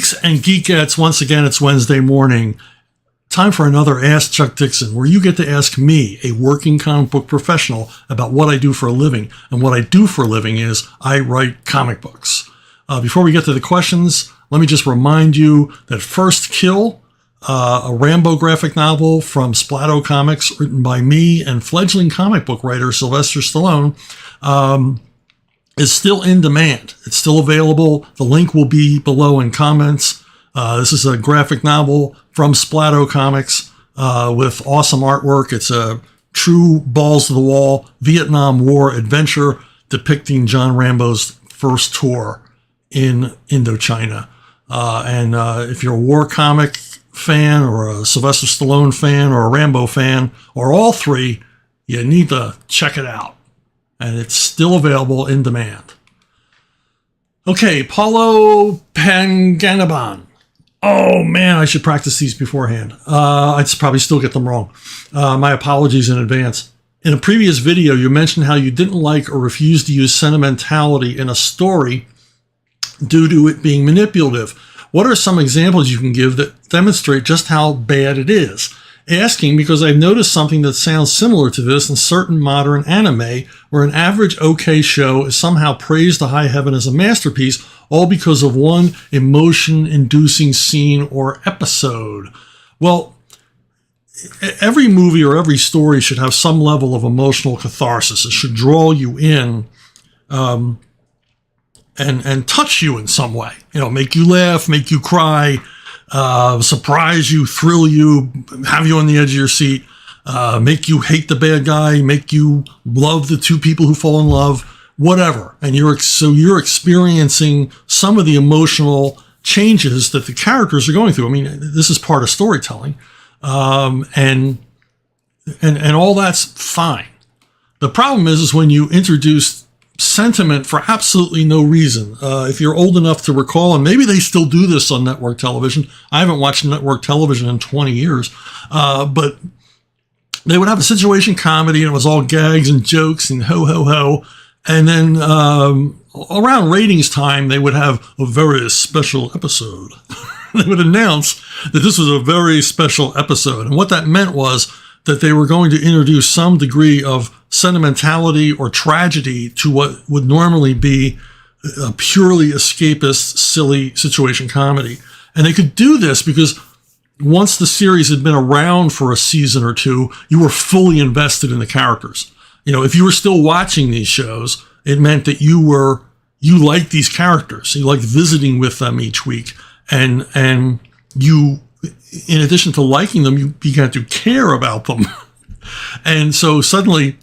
Geeks and Geekettes, once again, it's Wednesday morning. Time for another Ask Chuck Dixon, where you get to ask me, a working comic book professional, about what I do for a living. And what I do for a living is I write comic books. Before we get to the questions, let me just remind you that First Kill, a Rambo graphic novel from Splatto Comics, written by me and fledgling comic book writer Sylvester Stallone, is still in demand. It's still available. The link will be below in comments. This is a graphic novel from Splatto Comics with awesome artwork. It's a true balls-to-the-wall Vietnam War adventure depicting John Rambo's first tour in Indochina. And if you're a war comic fan or a Sylvester Stallone fan or a Rambo fan or all three, you need to check it out. And it's still available in demand. Okay, Paulo Panganaban. Oh man, I should practice these beforehand. I'd probably still get them wrong. My apologies in advance. In a previous video, you mentioned how you didn't like or refused to use sentimentality in a story due to it being manipulative. What are some examples you can give that demonstrate just how bad it is? Asking because I've noticed something that sounds similar to this in certain modern anime, where an average okay show is somehow praised to high heaven as a masterpiece, all because of one emotion-inducing scene or episode. Well, every movie or every story should have some level of emotional catharsis. It should draw you in and touch you in some way. You know, make you laugh, make you cry, surprise you, thrill you, have you on the edge of your seat, make you hate the bad guy, make you love the two people who fall in love, whatever. And you're experiencing some of the emotional changes that the characters are going through. I mean, this is part of storytelling, and all that's fine. The problem is when you introduce sentiment for absolutely no reason. If you're old enough to recall, and maybe they still do this on network television. I haven't watched network television in 20 years, but they would have a situation comedy and it was all gags and jokes and ho, ho, ho. And then around ratings time, they would have a very special episode. They would announce that this was a very special episode. And what that meant was that they were going to introduce some degree of sentimentality or tragedy to what would normally be a purely escapist, silly situation comedy. And they could do this because once the series had been around for a season or two, you were fully invested in the characters. You know, if you were still watching these shows, it meant that you liked these characters. You liked visiting with them each week. And you, in addition to liking them, you began to care about them. And so suddenly,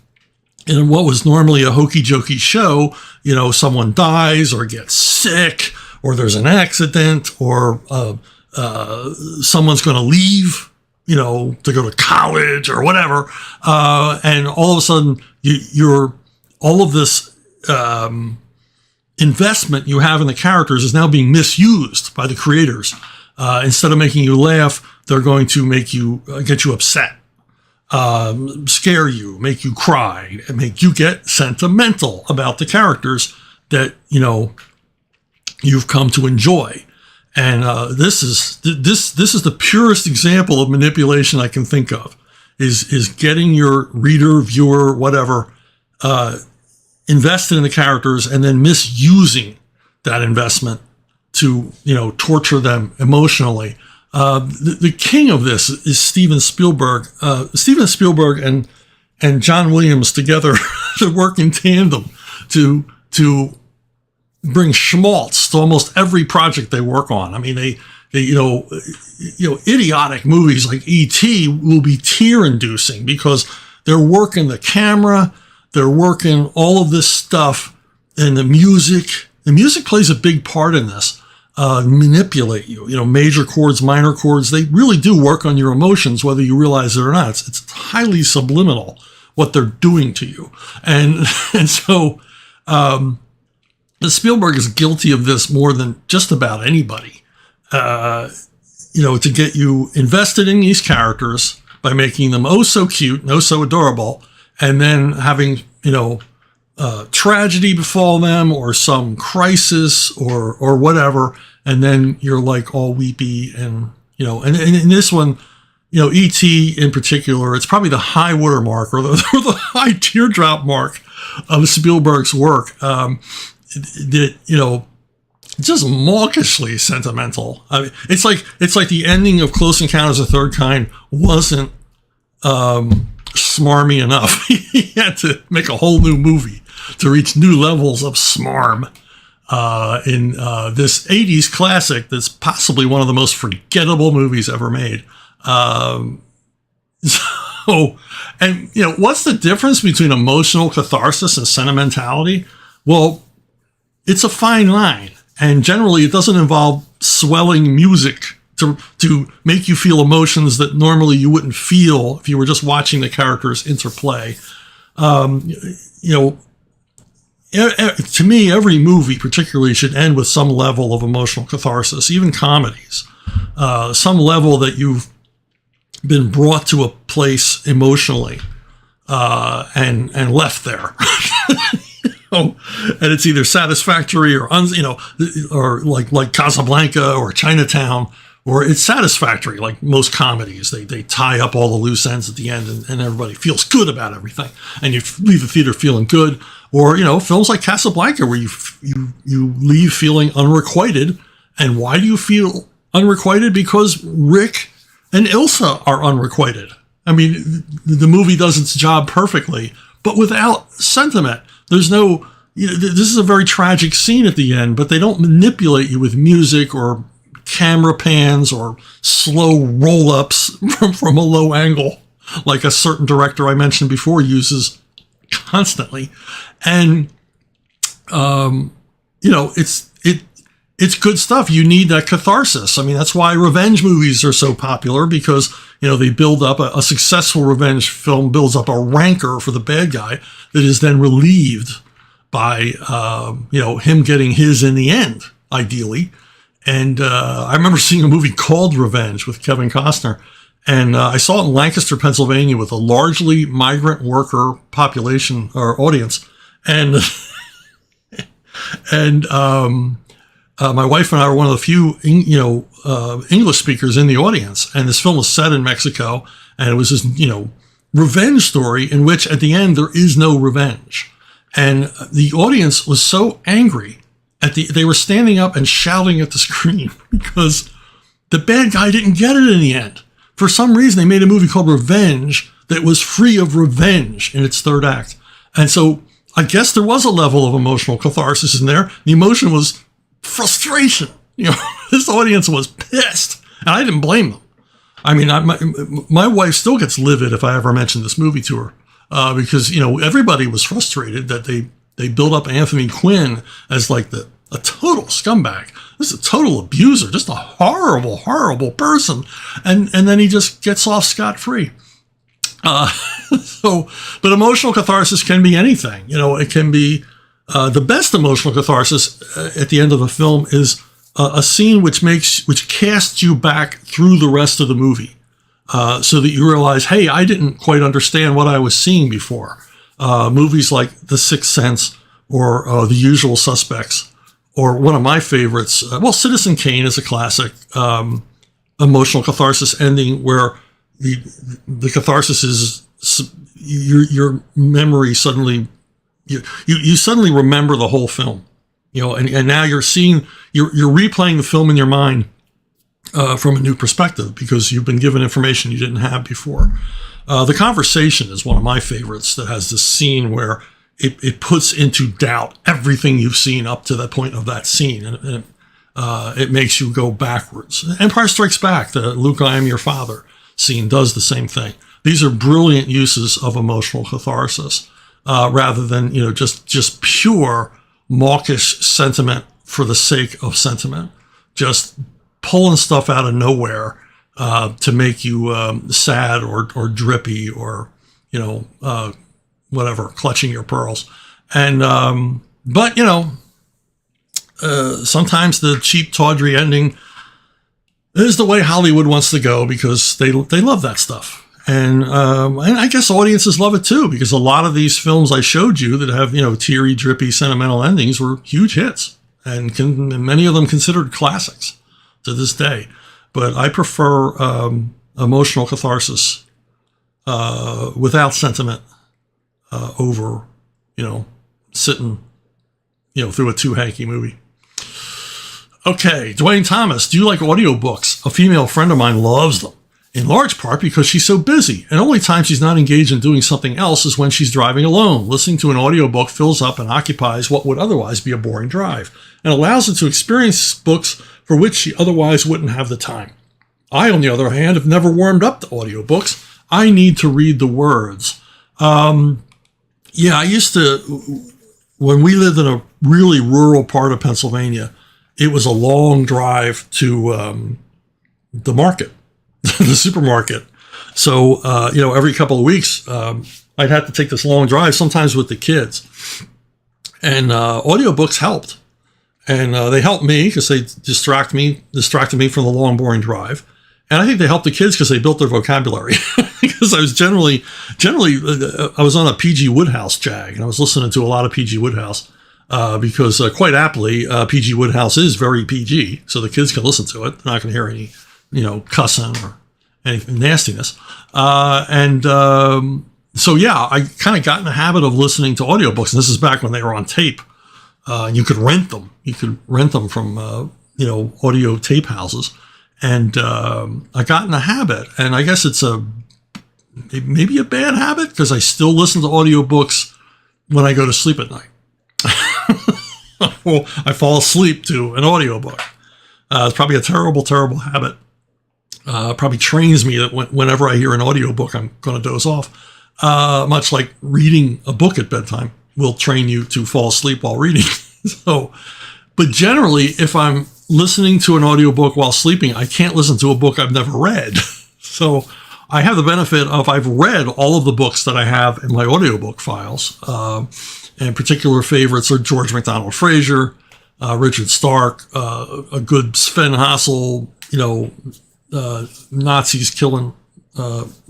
in what was normally a hokey-jokey show, you know, someone dies or gets sick, or there's an accident, or someone's going to leave, you know, to go to college or whatever. And all of a sudden, you're all of this investment you have in the characters is now being misused by the creators. Instead of making you laugh, they're going to make you get you upset, scare you, make you cry, and make you get sentimental about the characters that, you know, you've come to enjoy. And this is the purest example of manipulation I can think of, is getting your reader, viewer, whatever, invested in the characters and then misusing that investment to, you know, torture them emotionally. The king of this is Steven Spielberg. Steven Spielberg and John Williams together, they work in tandem to bring schmaltz to almost every project they work on. I mean, they you know, idiotic movies like E.T. will be tear-inducing because they're working the camera, they're working all of this stuff, and the music. The music plays a big part in this. Manipulate you, you know, major chords, minor chords, they really do work on your emotions, whether you realize it or not. It's highly subliminal what they're doing to you. And so Spielberg is guilty of this more than just about anybody, you know, to get you invested in these characters by making them oh so cute and oh so adorable, and then having, you know, tragedy befall them or some crisis or whatever, and then you're like all weepy and and in this one, E.T. in particular, it's probably the high water mark or the high teardrop mark of Spielberg's work. Just mawkishly sentimental. I mean, it's like the ending of Close Encounters of the Third Kind wasn't smarmy enough. He had to make a whole new movie to reach new levels of smarm in this 80s classic that's possibly one of the most forgettable movies ever made. What's the difference between emotional catharsis and sentimentality? Well, it's a fine line. And generally, it doesn't involve swelling music to make you feel emotions that normally you wouldn't feel if you were just watching the characters interplay. To me, every movie particularly should end with some level of emotional catharsis, even comedies. Some level that you've been brought to a place emotionally and left there. And it's either satisfactory or like Casablanca or Chinatown, or it's satisfactory, like most comedies. They tie up all the loose ends at the end, and everybody feels good about everything, and you leave the theater feeling good. Or films like Casablanca, where you leave feeling unrequited. And why do you feel unrequited? Because Rick and Ilsa are unrequited. I mean, the movie does its job perfectly, but without sentiment. There's no, this is a very tragic scene at the end, but they don't manipulate you with music or camera pans or slow roll-ups from a low angle, like a certain director I mentioned before uses constantly. And, it's good stuff. You need that catharsis. I mean, that's why revenge movies are so popular, because, they build up a successful revenge film builds up a rancor for the bad guy that is then relieved by, him getting his in the end, ideally. And I remember seeing a movie called Revenge with Kevin Costner. And I saw it in Lancaster, Pennsylvania, with a largely migrant worker population or audience. And my wife and I were one of the few, English speakers in the audience. And this film was set in Mexico. And it was this, revenge story in which at the end there is no revenge. And the audience was so angry they were standing up and shouting at the screen because the bad guy didn't get it in the end. For some reason, they made a movie called Revenge that was free of revenge in its third act. And so I guess there was a level of emotional catharsis in there. The emotion was frustration. This audience was pissed, and I didn't blame them. I mean, my wife still gets livid if I ever mention this movie to her, because, everybody was frustrated that they built up Anthony Quinn as like a total scumbag. This is a total abuser, just a horrible, horrible person. And then he just gets off scot-free. But emotional catharsis can be anything. It can be the best emotional catharsis at the end of a film is a scene which casts you back through the rest of the movie, so that you realize, hey, I didn't quite understand what I was seeing before. Movies like The Sixth Sense or The Usual Suspects, or one of my favorites, Citizen Kane is a classic emotional catharsis ending where the catharsis is your memory suddenly, you suddenly remember the whole film, and now you're replaying the film in your mind from a new perspective because you've been given information you didn't have before. The Conversation is one of my favorites that has this scene where it puts into doubt everything you've seen up to that point of that scene, and it makes you go backwards. Empire Strikes Back, the Luke, I am your father scene does the same thing. These are brilliant uses of emotional catharsis, rather than just pure mawkish sentiment for the sake of sentiment, just pulling stuff out of nowhere to make you sad or drippy or whatever, clutching your pearls. And but sometimes the cheap, tawdry ending is the way Hollywood wants to go because they love that stuff. And I guess audiences love it too, because a lot of these films I showed you that have, teary, drippy, sentimental endings were huge hits, and many of them considered classics to this day. But I prefer emotional catharsis without sentiment over, sitting, through a too hanky movie. Okay, Dwayne Thomas, do you like audiobooks? A female friend of mine loves them, in large part because she's so busy, and only time she's not engaged in doing something else is when she's driving alone. Listening to an audiobook fills up and occupies what would otherwise be a boring drive, and allows her to experience books for which she otherwise wouldn't have the time. I, on the other hand, have never warmed up to audiobooks. I need to read the words. I used to, when we lived in a really rural part of Pennsylvania, it was a long drive to the market, the supermarket. So, every couple of weeks, I'd have to take this long drive, sometimes with the kids. And audiobooks helped. And they helped me because they distracted me from the long, boring drive. And I think they helped the kids because they built their vocabulary. Because I was generally, I was on a P.G. Wodehouse jag, and I was listening to a lot of P.G. Wodehouse. Because quite aptly, P.G. Wodehouse is very PG, so the kids can listen to it. They're not going to hear any, cussing or any nastiness. I kind of got in the habit of listening to audiobooks, and this is back when they were on tape. And you could rent them. You could rent them from, audio tape houses. And I got in the habit, and I guess it's maybe a bad habit, because I still listen to audiobooks when I go to sleep at night. Well, I fall asleep to an audiobook. It's probably a terrible, terrible habit. Probably trains me that whenever I hear an audiobook, I'm going to doze off. Much like reading a book at bedtime will train you to fall asleep while reading. But generally, if I'm listening to an audiobook while sleeping, I can't listen to a book I've never read. So I have the benefit of I've read all of the books that I have in my audiobook files. And particular favorites are George MacDonald Fraser, Richard Stark, a good Sven Hassel, Nazis killing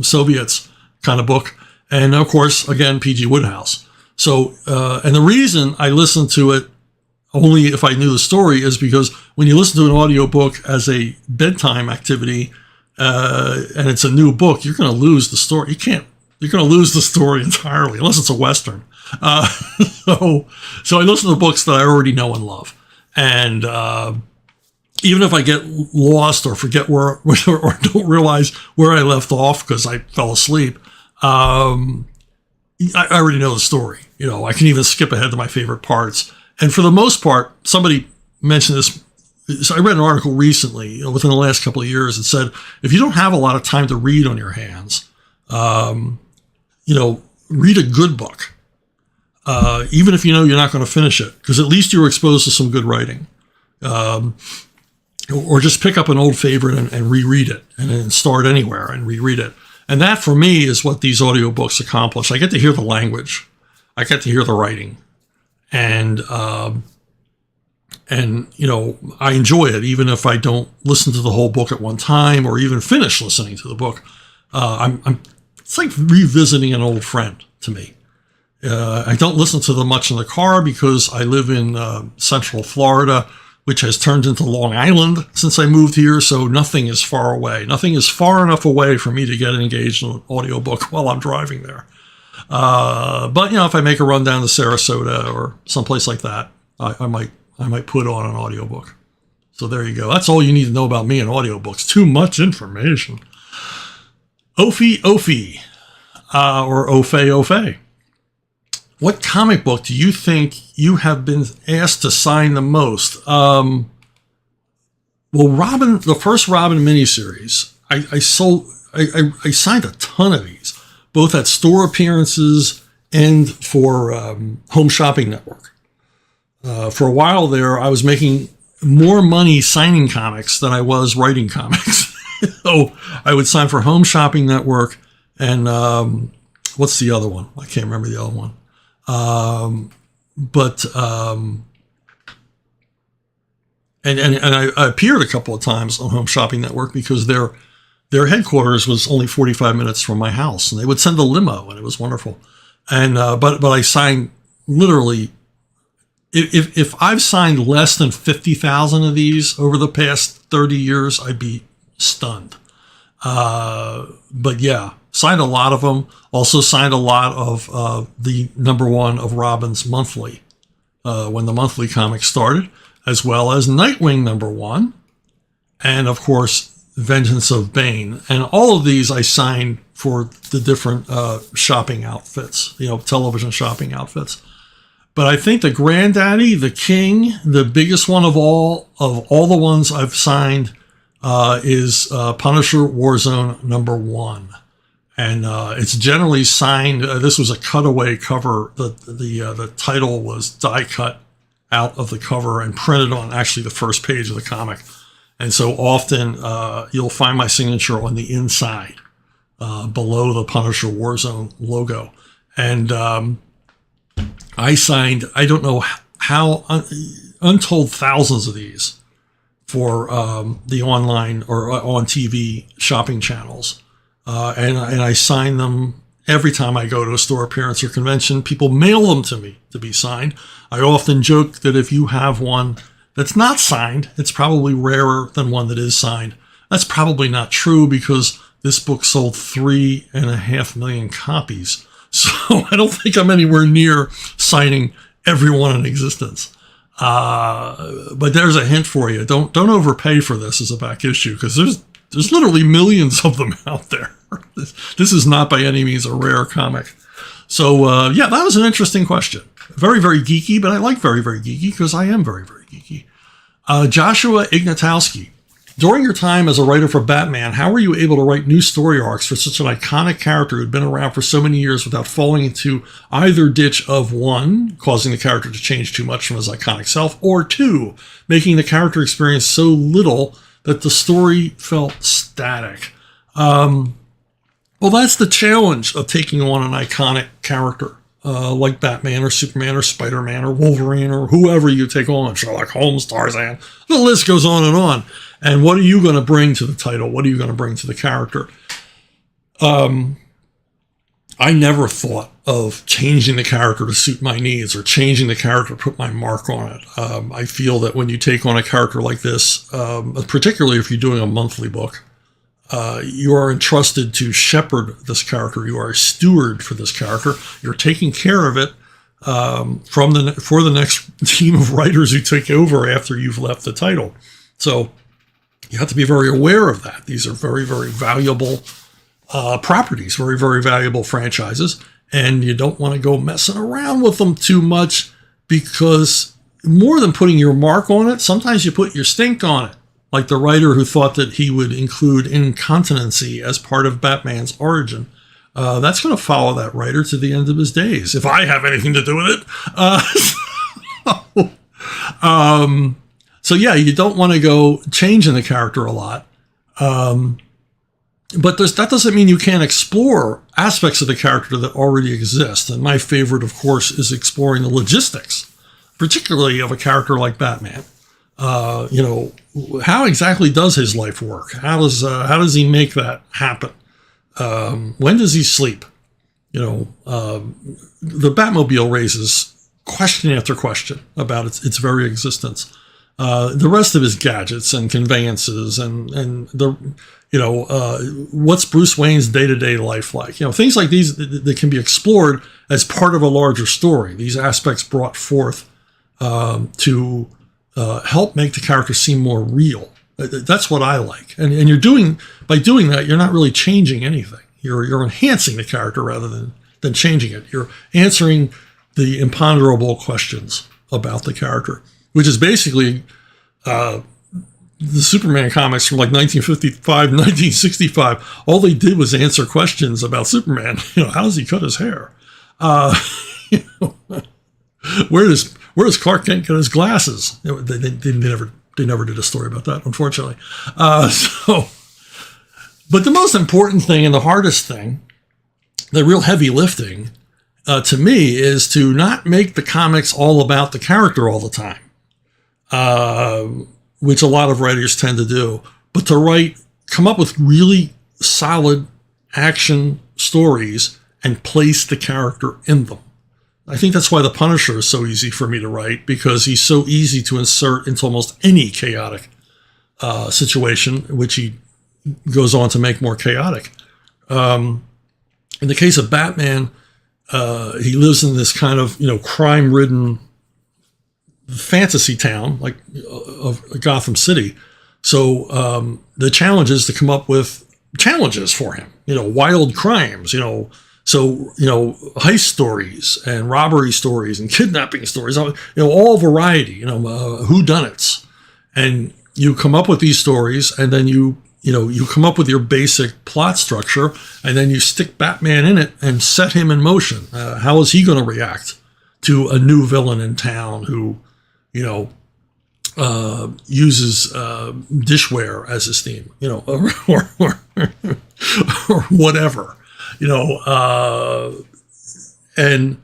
Soviets kind of book. And of course, again, P.G. Wodehouse. So, and the reason I listened to it only if I knew the story is because when you listen to an audiobook as a bedtime activity, and it's a new book, you're going to lose the story. You're going to lose the story entirely, unless it's a Western. So I listen to books that I already know and love. And even if I get lost or forget or don't realize where I left off because I fell asleep, I already know the story. I can even skip ahead to my favorite parts. And for the most part, somebody mentioned this. So I read an article recently, within the last couple of years, that said, if you don't have a lot of time to read on your hands, read a good book. Even if you're not going to finish it, because at least you're exposed to some good writing. Or just pick up an old favorite and reread it, and then start anywhere and reread it. And that, for me, is what these audiobooks accomplish. I get to hear the language. I get to hear the writing. And I enjoy it, even if I don't listen to the whole book at one time or even finish listening to the book. It's like revisiting an old friend to me. I don't listen to them much in the car because I live in Central Florida, which has turned into Long Island since I moved here. So nothing is far away. Nothing is far enough away for me to get engaged in an audiobook while I'm driving there. But if I make a run down to Sarasota or someplace like that, I might put on an audiobook. So there you go. That's all you need to know about me and audiobooks. Too much information. Ophi, or Ofe. What comic book do you think you have been asked to sign the most? Well, Robin, the first Robin miniseries, I signed a ton of these, both at store appearances and for Home Shopping Network. For a while there, I was making more money signing comics than I was writing comics. So I would sign for Home Shopping Network and what's the other one? I can't remember the other one. And I appeared a couple of times on Home Shopping Network because their their headquarters was only 45 minutes from my house, and they would send a limo, and it was wonderful. And but I signed literally. If I've signed less than 50,000 of these over the past 30 years, I'd be stunned. But yeah, signed a lot of them. Also signed a lot of the #1 of Robin's monthly when the monthly comic started, as well as Nightwing #1, and of course Vengeance of Bane. And all of these I signed for the different shopping outfits, television shopping outfits. But I think the granddaddy, the king, the biggest one of all the ones I've signed is Punisher Warzone #1. And it's generally signed. This was a cutaway cover. The title was die cut out of the cover and printed on actually the first page of the comic. And so often you'll find my signature on the inside below the Punisher Warzone logo. And I signed, I don't know how, untold thousands of these for the online or on TV shopping channels. And I sign them every time I go to a store appearance or convention. People mail them to me to be signed. I often joke that if you have one that's not signed, it's probably rarer than one that is signed. That's probably not true because this book sold 3.5 million copies. So I don't think I'm anywhere near signing everyone in existence. But there's a hint for you. Don't overpay for this as a back issue because there's literally millions of them out there. This is not by any means a rare comic. So yeah, that was an interesting question. Very, very geeky, but I like very, very geeky because I am very, very geeky. Joshua Ignatowski. During your time as a writer for Batman, how were you able to write new story arcs for such an iconic character who'd been around for so many years without falling into either ditch of 1, causing the character to change too much from his iconic self, or 2, making the character experience so little that the story felt static? Well, that's the challenge of taking on an iconic character like Batman or Superman or Spider-Man or Wolverine or whoever you take on, Sherlock Holmes, Tarzan. The list goes on and on. And what are you going to bring to the title? What are you going to bring to the character? I never thought of changing the character to suit my needs or changing the character to put my mark on it. I feel that when you take on a character like this, particularly if you're doing a monthly book, you are entrusted to shepherd this character. You are a steward for this character. You're taking care of it for the next team of writers who take over after you've left the title. So you have to be very aware of that. These are very, very valuable properties, very, very valuable franchises, and you don't want to go messing around with them too much because more than putting your mark on it, sometimes you put your stink on it. Like the writer who thought that he would include incontinency as part of Batman's origin. That's going to follow that writer to the end of his days, if I have anything to do with it. So yeah, you don't want to go changing the character a lot. But that doesn't mean you can't explore aspects of the character that already exist. And my favorite, of course, is exploring the logistics, particularly of a character like Batman. How exactly does his life work? How does he make that happen? When does he sleep? The Batmobile raises question after question about its very existence. The rest of his gadgets and conveyances and what's Bruce Wayne's day-to-day life like? Things like these that can be explored as part of a larger story. These aspects brought forth to help make the character seem more real. That's what I like. And by doing that, you're not really changing anything. You're enhancing the character rather than changing it. You're answering the imponderable questions about the character, which is basically the Superman comics from like 1955, 1965. All they did was answer questions about Superman. How does he cut his hair? Where does Clark Kent get his glasses? They never did a story about that, unfortunately. But the most important thing and the hardest thing, the real heavy lifting, to me, is to not make the comics all about the character all the time, which a lot of writers tend to do, but to come up with really solid action stories and place the character in them. I think that's why The Punisher is so easy for me to write, because he's so easy to insert into almost any chaotic situation, which he goes on to make more chaotic. In the case of Batman, he lives in this kind of, crime-ridden fantasy town, like of Gotham City. So the challenge is to come up with challenges for him, wild crimes, heist stories and robbery stories and kidnapping stories, all variety, whodunits. And you come up with these stories, and then you come up with your basic plot structure, and then you stick Batman in it and set him in motion. How is he going to react to a new villain in town who, uses dishware as his theme, or whatever, and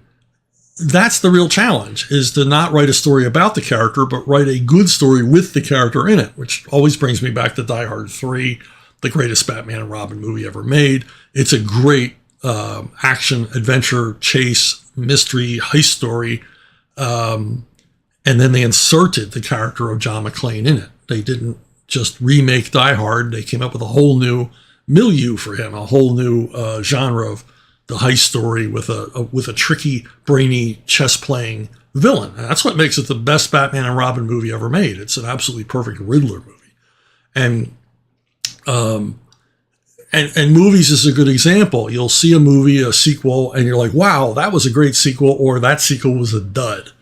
that's the real challenge, is to not write a story about the character, but write a good story with the character in it, which always brings me back to Die Hard 3, the greatest Batman and Robin movie ever made. It's a great action, adventure, chase, mystery, heist story. And then they inserted the character of John McClane in it. They didn't just remake Die Hard. They came up with a whole new milieu for him, a whole new genre of the heist story with a tricky, brainy, chess-playing villain. And that's what makes it the best Batman and Robin movie ever made. It's an absolutely perfect Riddler movie. And movies is a good example. You'll see a movie, a sequel, and you're like, wow, that was a great sequel, or that sequel was a dud.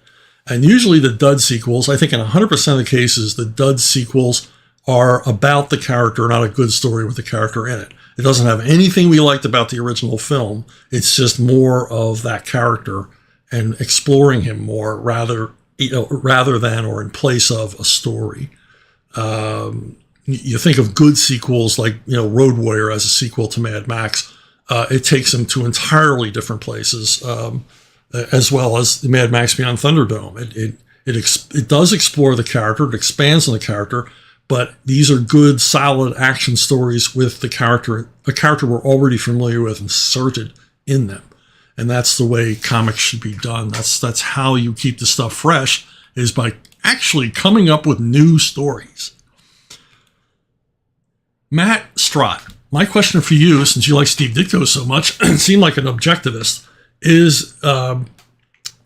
And usually the dud sequels, I think in 100% of the cases, the dud sequels are about the character, not a good story with the character in it. It doesn't have anything we liked about the original film. It's just more of that character and exploring him more rather than or in place of a story. You think of good sequels like, Road Warrior as a sequel to Mad Max. It takes them to entirely different places, as well as the Mad Max Beyond Thunderdome. It does explore the character, it expands on the character, but these are good, solid action stories with a character we're already familiar with inserted in them. And that's the way comics should be done. That's how you keep the stuff fresh, is by actually coming up with new stories. Matt Strott, my question for you, since you like Steve Ditko so much and seem like an objectivist, is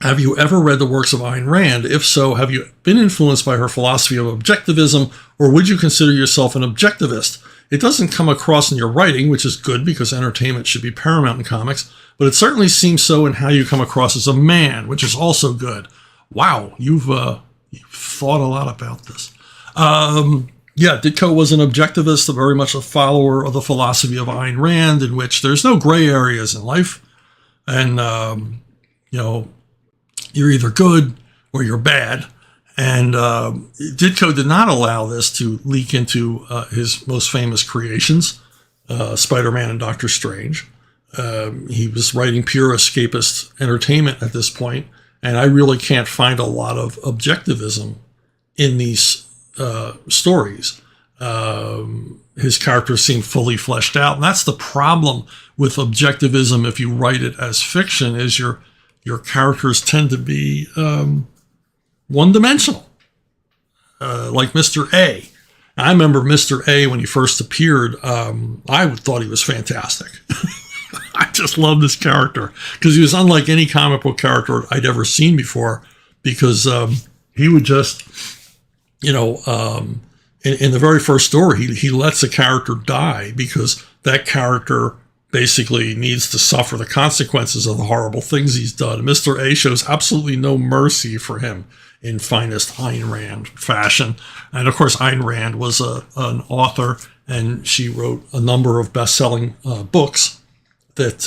have you ever read the works of Ayn Rand? If so, have you been influenced by her philosophy of objectivism, or would you consider yourself an objectivist? It doesn't come across in your writing, which is good because entertainment should be paramount in comics, but it certainly seems so in how you come across as a man, which is also good. Wow, you've thought a lot about this. Yeah, Ditko was an objectivist, very much a follower of the philosophy of Ayn Rand, in which there's no gray areas in life. And, you're either good or you're bad. And Ditko did not allow this to leak into his most famous creations, Spider-Man and Doctor Strange. He was writing pure escapist entertainment at this point, and I really can't find a lot of objectivism in these stories. His characters seem fully fleshed out, and that's the problem with objectivism. If you write it as fiction, is your characters tend to be one-dimensional, like Mr. A. I remember Mr. A when he first appeared. I thought he was fantastic. I just loved this character because he was unlike any comic book character I'd ever seen before, because he would just, in the very first story, he lets a character die because that character basically needs to suffer the consequences of the horrible things he's done. And Mr. A shows absolutely no mercy for him in finest Ayn Rand fashion. And of course, Ayn Rand was an author, and she wrote a number of best-selling books that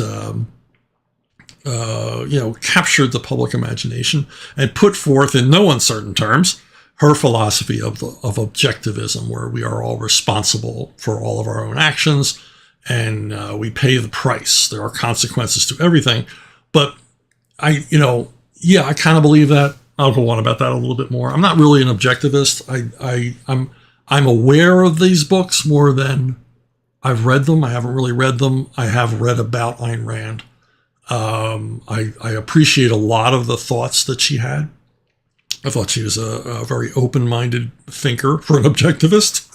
captured the public imagination and put forth in no uncertain terms her philosophy of objectivism, where we are all responsible for all of our own actions, and we pay the price. There are consequences to everything. But I kind of believe that. I'll go on about that a little bit more. I'm not really an objectivist. I'm aware of these books more than I've read them. I haven't really read them. I have read about Ayn Rand. I appreciate a lot of the thoughts that she had. I thought she was a very open-minded thinker for an objectivist.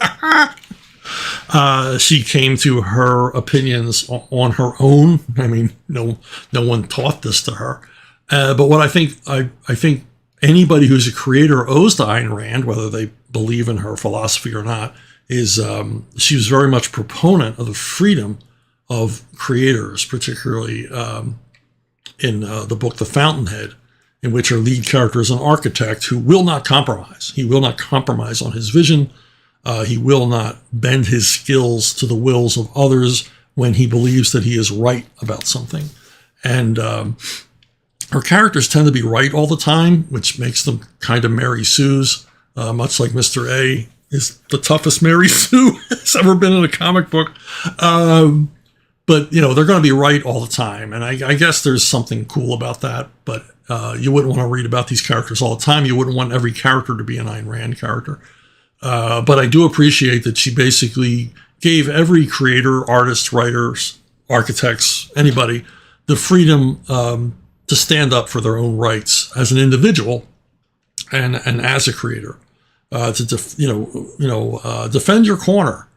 She came to her opinions on her own. I mean, no one taught this to her. But what I think anybody who's a creator owes to Ayn Rand, whether they believe in her philosophy or not, is she was very much proponent of the freedom of creators, particularly in the book The Fountainhead, in which her lead character is an architect who will not compromise. He will not compromise on his vision. He will not bend his skills to the wills of others when he believes that he is right about something. And her characters tend to be right all the time, which makes them kind of Mary Sue's, much like Mr. A is the toughest Mary Sue has ever been in a comic book. But, they're going to be right all the time. And I guess there's something cool about that. But you wouldn't want to read about these characters all the time. You wouldn't want every character to be an Ayn Rand character. But I do appreciate that she basically gave every creator, artist, writers, architects, anybody, the freedom to stand up for their own rights as an individual and as a creator. To defend your corner.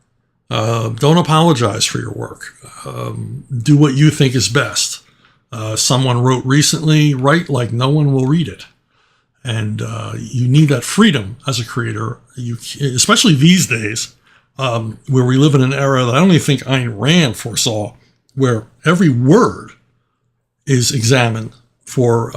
Don't apologize for your work. Do what you think is best. Someone wrote recently, write like no one will read it. And you need that freedom as a creator, especially these days, where we live in an era that I don't even think Ayn Rand foresaw, where every word is examined for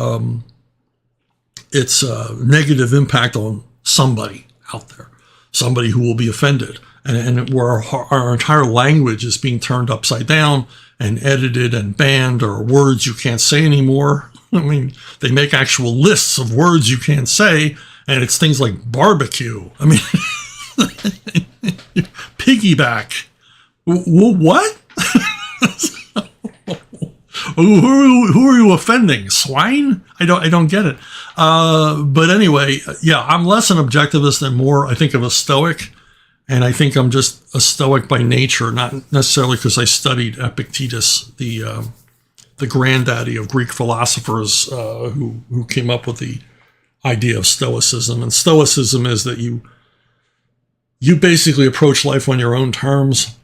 its negative impact on somebody out there, somebody who will be offended. And where our entire language is being turned upside down and edited and banned, or words you can't say anymore. I mean, they make actual lists of words you can't say, and it's things like barbecue. I mean, piggyback. What? Who are you offending? Swine? I don't get it. But anyway, yeah, I'm less an objectivist and more, I think, of a stoic. And I think I'm just a stoic by nature, not necessarily because I studied Epictetus, the granddaddy of Greek philosophers who came up with the idea of stoicism. And stoicism is that you basically approach life on your own terms,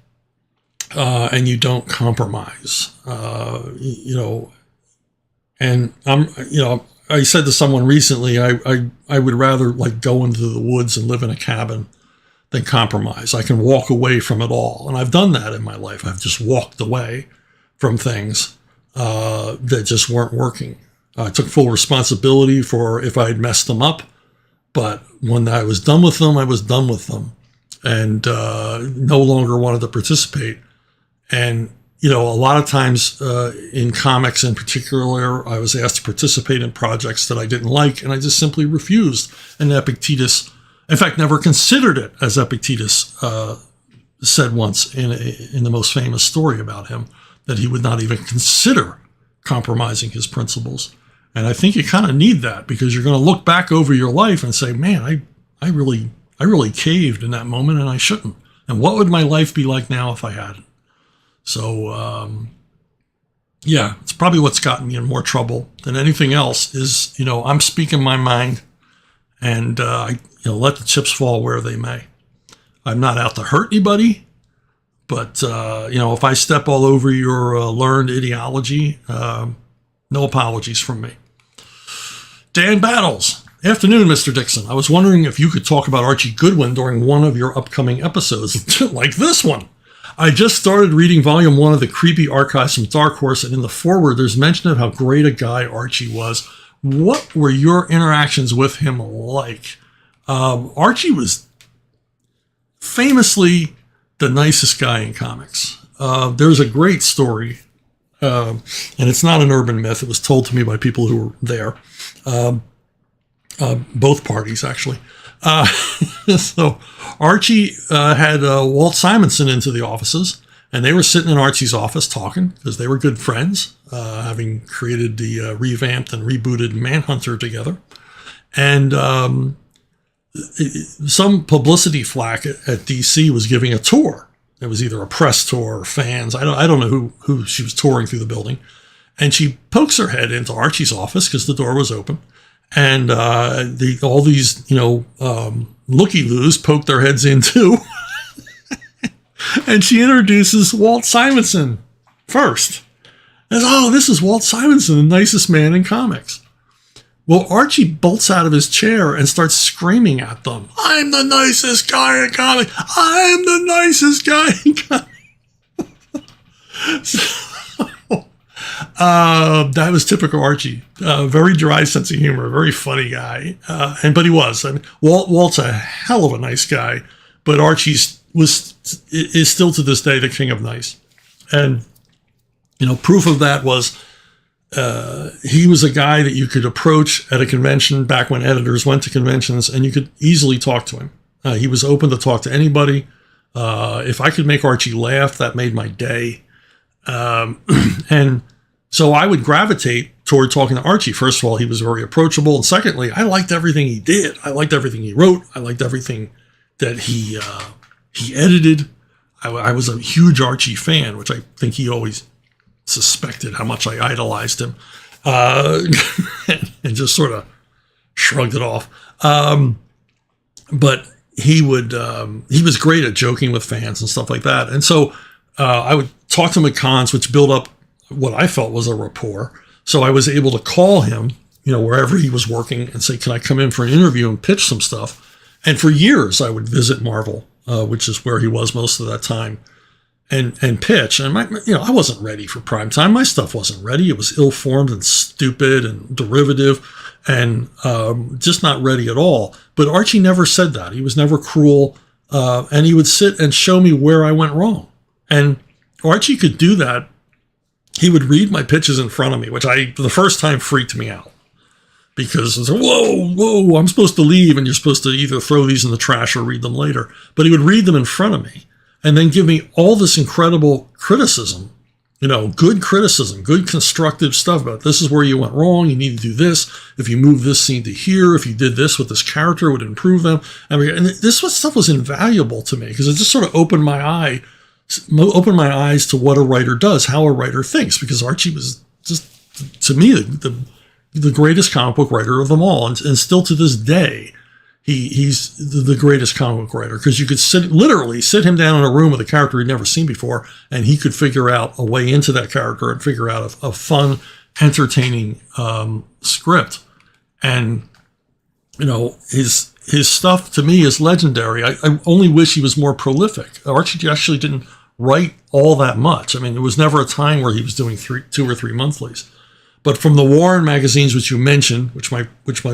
and you don't compromise. And I said to someone recently, I would rather like go into the woods and live in a cabin than compromise. I can walk away from it all. And I've done that in my life. I've just walked away from things that just weren't working. I took full responsibility for if I had messed them up. But when I was done with them, I was done with them and no longer wanted to participate. And, a lot of times in comics in particular, I was asked to participate in projects that I didn't like, and I just simply refused. And Epictetus, in fact, never considered it, as Epictetus said once in the most famous story about him, that he would not even consider compromising his principles. And I think you kind of need that, because you're going to look back over your life and say, man, I really caved in that moment, and I shouldn't. And what would my life be like now if I hadn't? So, yeah, it's probably what's gotten me in more trouble than anything else is, I'm speaking my mind, and let the chips fall where they may. I'm not out to hurt anybody, but, if I step all over your learned ideology, no apologies from me. Dan Battles. Afternoon, Mr. Dixon. I was wondering if you could talk about Archie Goodwin during one of your upcoming episodes, like this one. I just started reading volume 1 of the Creepy Archives from Dark Horse, and in the foreword, there's mention of how great a guy Archie was. What were your interactions with him like? Archie was famously the nicest guy in comics. There's a great story, and it's not an urban myth. It was told to me by people who were there. Both parties, actually. So Archie had Walt Simonson into the offices, and they were sitting in Archie's office talking because they were good friends, having created the revamped and rebooted Manhunter together. And some publicity flack at DC was giving a tour It was either a press tour or fans. I don't know who she was touring through the building. And she pokes her head into Archie's office because the door was open. And all these, looky-loos poked their heads in too. And she introduces Walt Simonson first. And, this is Walt Simonson, the nicest man in comics. Well, Archie bolts out of his chair and starts screaming at them. I'm the nicest guy in comics. I'm the nicest guy in comics. That was typical Archie. Very dry sense of humor, very funny guy. But he was. I mean, Walt's a hell of a nice guy, but Archie is still to this day the king of nice. And, proof of that was he was a guy that you could approach at a convention back when editors went to conventions, and you could easily talk to him. He was open to talk to anybody. If I could make Archie laugh, that made my day. And so I would gravitate toward talking to Archie. First of all, he was very approachable. And secondly, I liked everything he did. I liked everything he wrote. I liked everything that he edited. I was a huge Archie fan, which I think he always suspected how much I idolized him, and just sort of shrugged it off. But he was great at joking with fans and stuff like that. And so I would talk to him at cons, which built up what I felt was a rapport. So I was able to call him, wherever he was working and say, can I come in for an interview and pitch some stuff? And for years I would visit Marvel, which is where he was most of that time, and pitch. And I wasn't ready for prime time. My stuff wasn't ready. It was ill-formed and stupid and derivative and just not ready at all. But Archie never said that. He was never cruel. And he would sit and show me where I went wrong. And Archie could do that. He would read my pitches in front of me, which the first time freaked me out. Because it's whoa, I'm supposed to leave, and you're supposed to either throw these in the trash or read them later. But he would read them in front of me and then give me all this incredible criticism, good criticism, good constructive stuff about this is where you went wrong. You need to do this. If you move this scene to here, if you did this with this character, it would improve them. And stuff was invaluable to me because it just sort of opened my eyes to what a writer does, how a writer thinks, because Archie was just, to me, the greatest comic book writer of them all. And still to this day, he's the greatest comic book writer, because you could literally sit him down in a room with a character he'd never seen before, and he could figure out a way into that character and figure out a fun, entertaining script. And, his stuff to me is legendary. I only wish he was more prolific. Archie actually didn't write all that much. I mean, there was never a time where he was doing 2 or 3 monthlies. But from the Warren magazines, which you mentioned, which my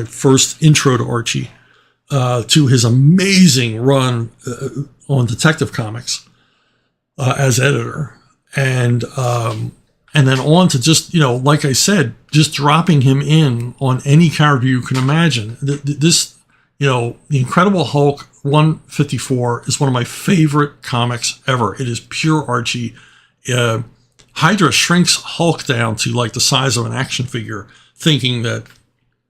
first intro to Archie, to his amazing run on Detective Comics as editor, and then on to just, like I said, just dropping him in on any character you can imagine. The Incredible Hulk 154 is one of my favorite comics ever. It is pure Archie. Hydra shrinks Hulk down to like the size of an action figure, thinking that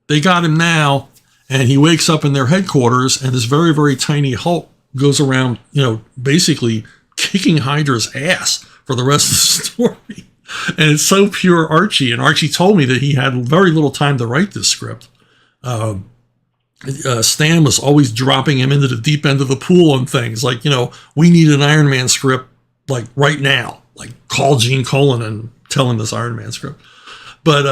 they got him now, and he wakes up in their headquarters, and this very, very tiny Hulk goes around, basically kicking Hydra's ass for the rest of the story. And it's so pure Archie. And Archie told me that he had very little time to write this script. Stan was always dropping him into the deep end of the pool on things like, we need an Iron Man script like right now. Like call Gene Colan and tell him this Iron Man script. But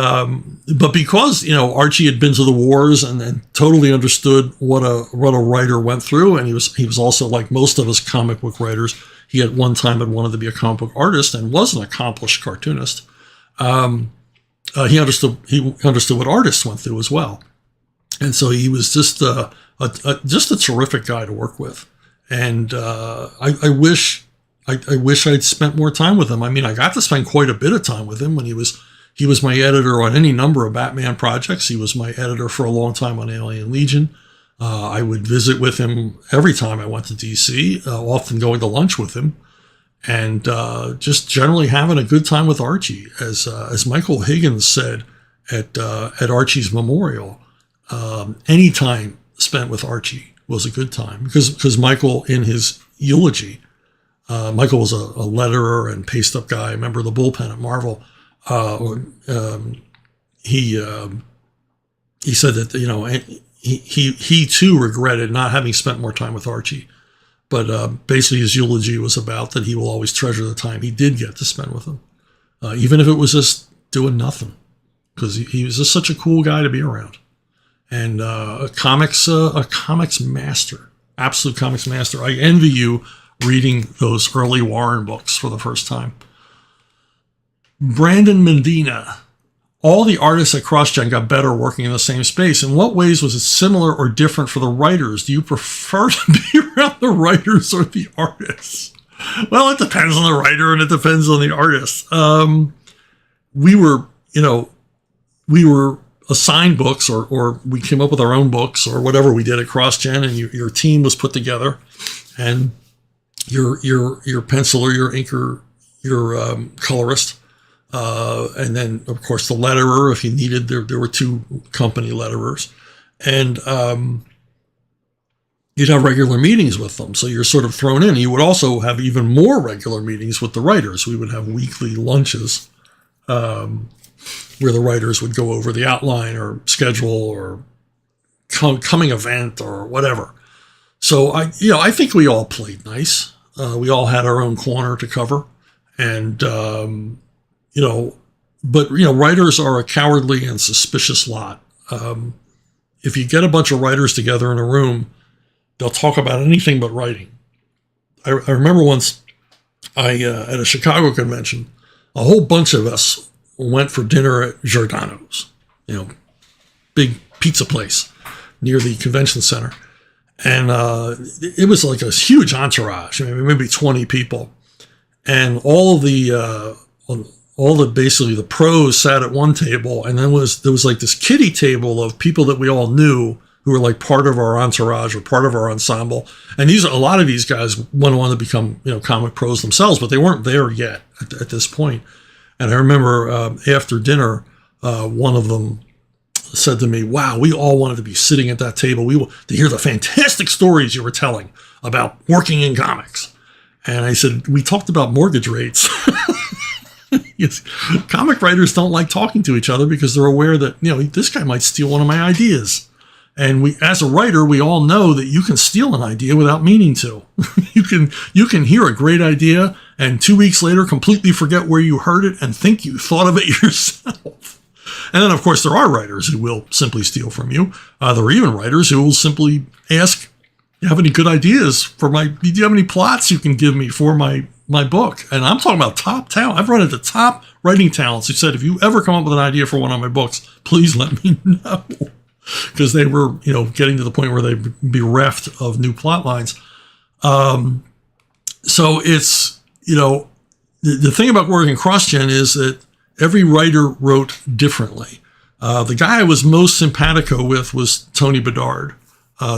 because, Archie had been to the wars and then totally understood what a writer went through. And he was also, like most of us comic book writers, he at one time had wanted to be a comic book artist and was an accomplished cartoonist. He understood what artists went through as well. And so he was just a terrific guy to work with. And I wish I'd spent more time with him. I mean, I got to spend quite a bit of time with him when he was my editor on any number of Batman projects. He was my editor for a long time on Alien Legion. I would visit with him every time I went to DC, often going to lunch with him, and just generally having a good time with Archie. As Michael Higgins said at Archie's memorial, any time spent with Archie was a good time, because Michael, in his eulogy, Michael was a letterer and paste-up guy, a member of the bullpen at Marvel. He said that he too regretted not having spent more time with Archie, but basically his eulogy was about that he will always treasure the time he did get to spend with him, even if it was just doing nothing, because he was just such a cool guy to be around, and a comics master, absolute comics master. I envy you reading those early Warren books for the first time. Brandon Medina. All the artists at CrossGen got better working in the same space. In what ways was it similar or different for the writers? Do you prefer to be around the writers or the artists? Well, it depends on the writer and it depends on the artist. We were assigned books or we came up with our own books or whatever we did at CrossGen, and your team was put together, and your penciler, your inker, your colorist, and then of course the letterer if you needed. There were 2 company letterers, and you'd have regular meetings with them. So you're sort of thrown in. You would also have even more regular meetings with the writers. We would have weekly lunches where the writers would go over the outline or schedule or coming event or whatever. So I think we all played nice. We all had our own corner to cover, and but writers are a cowardly and suspicious lot. If you get a bunch of writers together in a room, they'll talk about anything but writing. I remember once at a Chicago convention, a whole bunch of us went for dinner at Giordano's, big pizza place near the convention center. And it was like a huge entourage, maybe 20 people. And all the basically the pros sat at one table, and then there was like this kiddie table of people that we all knew who were like part of our entourage or part of our ensemble. And a lot of these guys went on to become comic pros themselves, but they weren't there yet at this point. And I remember after dinner, one of them said to me, "Wow, we all wanted to be sitting at that table. To hear the fantastic stories you were telling about working in comics." And I said, "We talked about mortgage rates." Yes, comic writers don't like talking to each other because they're aware that this guy might steal one of my ideas. And as a writer, we all know that you can steal an idea without meaning to. You can hear a great idea and 2 weeks later completely forget where you heard it and think you thought of it yourself. And then, of course, there are writers who will simply steal from you. There are even writers who will simply ask, "You have any good ideas do you have any plots you can give me for my book?" And I'm talking about top talent. I've run into top writing talents who said, "If you ever come up with an idea for one of my books, please let me know." Because they were, getting to the point where they'd be bereft of new plot lines. So it's, the thing about working CrossGen is that every writer wrote differently. The guy I was most simpatico with was Tony Bedard.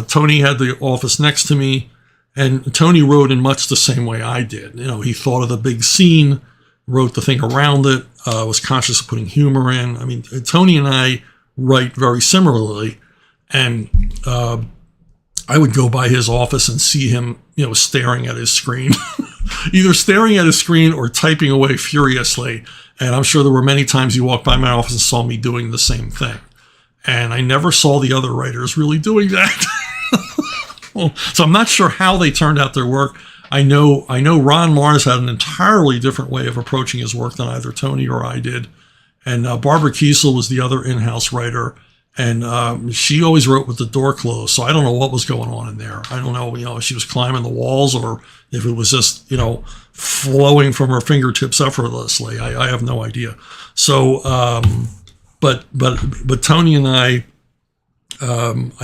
Tony had the office next to me, and Tony wrote in much the same way I did. He thought of the big scene, wrote the thing around it, was conscious of putting humor in. Tony and I write very similarly, and I would go by his office and see him, staring at his screen, either staring at his screen or typing away furiously. And I'm sure there were many times he walked by my office and saw me doing the same thing. And I never saw the other writers really doing that. So I'm not sure how they turned out their work. I know Ron Mars had an entirely different way of approaching his work than either Tony or I did. And Barbara Kiesel was the other in-house writer, and she always wrote with the door closed. So I don't know what was going on in there. I don't know, if she was climbing the walls or if it was just, flowing from her fingertips effortlessly. I have no idea. So, but Tony and I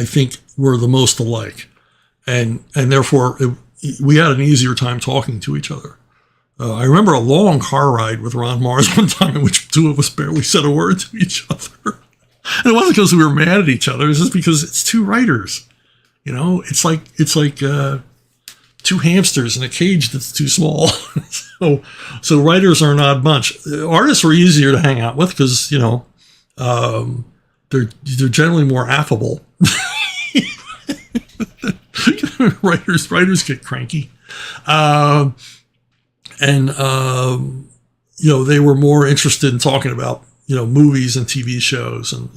think were the most alike, and therefore we had an easier time talking to each other. I remember a long car ride with Ron Mars one time in which 2 of us barely said a word to each other. And it wasn't because we were mad at each other. It's just because it's 2 writers. It's like 2 hamsters in a cage that's too small. So writers are an odd bunch. Artists were easier to hang out with because, they're generally more affable. Writers get cranky. And, they were more interested in talking about, movies and TV shows and,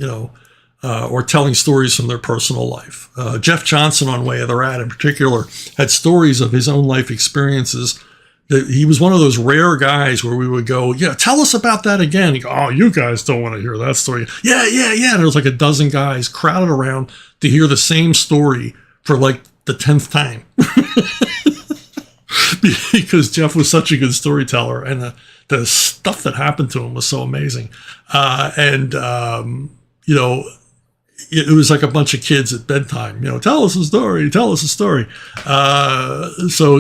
or telling stories from their personal life. Jeff Johnson on Way of the Rat in particular had stories of his own life experiences. He was one of those rare guys where we would go, yeah, tell us about that again. He'd go, oh, you guys don't want to hear that story. Yeah. And there was like a dozen guys crowded around to hear the same story for like the 10th time. Because Jeff was such a good storyteller and the stuff that happened to him was so amazing. It was like a bunch of kids at bedtime, tell us a story. So,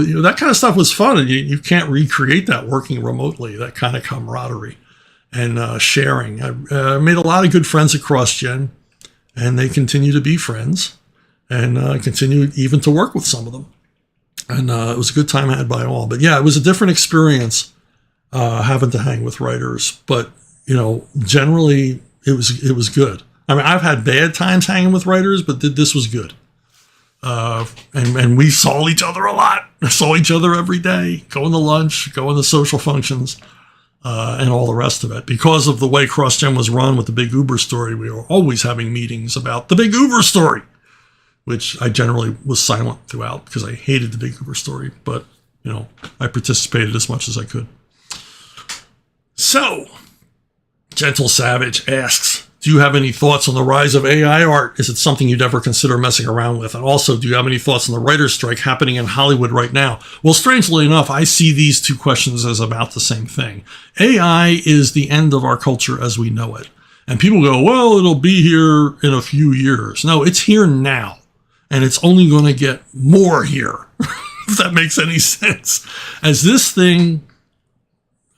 that kind of stuff was fun. And you can't recreate that working remotely, that kind of camaraderie and sharing. I made a lot of good friends at CrossGen, and they continue to be friends and continue even to work with some of them. And it was a good time had by all. But yeah, it was a different experience having to hang with writers. But, generally it was good. I mean, I've had bad times hanging with writers, but this was good. And we saw each other a lot. Saw each other every day, going to lunch, going to social functions, and all the rest of it. Because of the way CrossGen was run with the Big Uber Story, we were always having meetings about the Big Uber Story, which I generally was silent throughout because I hated the Big Uber Story. But, I participated as much as I could. So, Gentle Savage asks, do you have any thoughts on the rise of AI art? Is it something you'd ever consider messing around with? And also, do you have any thoughts on the writer's strike happening in Hollywood right now? Well, strangely enough, I see these two questions as about the same thing. AI is the end of our culture as we know it. And people go, well, it'll be here in a few years. No, it's here now. And it's only going to get more here, if that makes any sense. As this thing,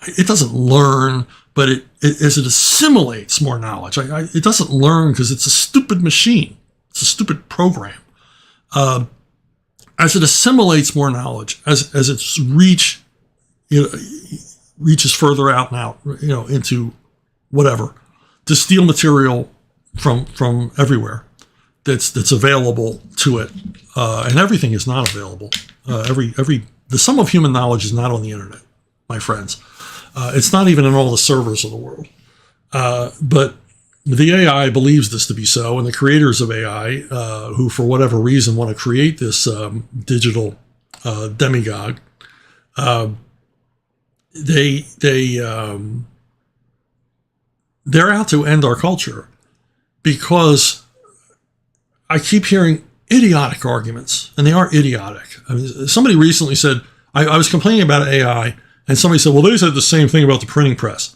it doesn't learn, but as it assimilates more knowledge. It doesn't learn because it's a stupid machine. It's a stupid program. As it assimilates more knowledge, as its reach, reaches further out and out, into whatever, to steal material from everywhere that's available to it, and everything is not available. The sum of human knowledge is not on the internet, my friends. It's not even in all the servers of the world. But the AI believes this to be so, and the creators of AI, who for whatever reason want to create this digital demagogue, they're out to end our culture because I keep hearing idiotic arguments, and they are idiotic. I mean, somebody recently said, I was complaining about AI, and somebody said, well, they said the same thing about the printing press.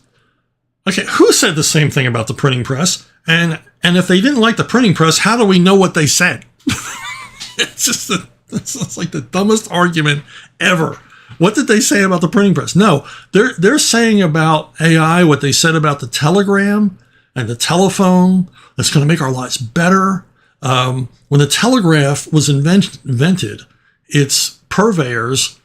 Okay, who said the same thing about the printing press? And if they didn't like the printing press, how do we know what they said? It's like the dumbest argument ever. What did they say about the printing press? No, they're saying about AI what they said about the telegram and the telephone. That's going to make our lives better. When the telegraph was invented, its purveyors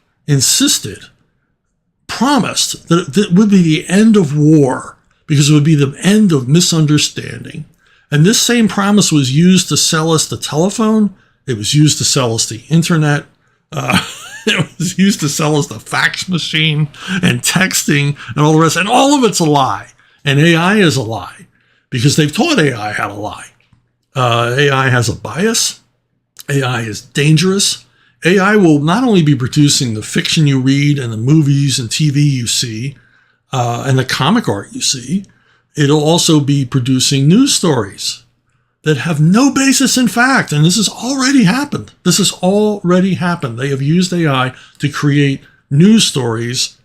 promised that it would be the end of war because it would be the end of misunderstanding. And this same promise was used to sell us the telephone. It was used to sell us the internet. It was used to sell us the fax machine and texting and all the rest. And all of it's a lie. And AI is a lie because they've taught AI how to lie. AI has a bias. AI is dangerous. AI will not only be producing the fiction you read and the movies and TV you see, and the comic art you see, it'll also be producing news stories that have no basis in fact. And this has already happened. They have used AI to create news stories,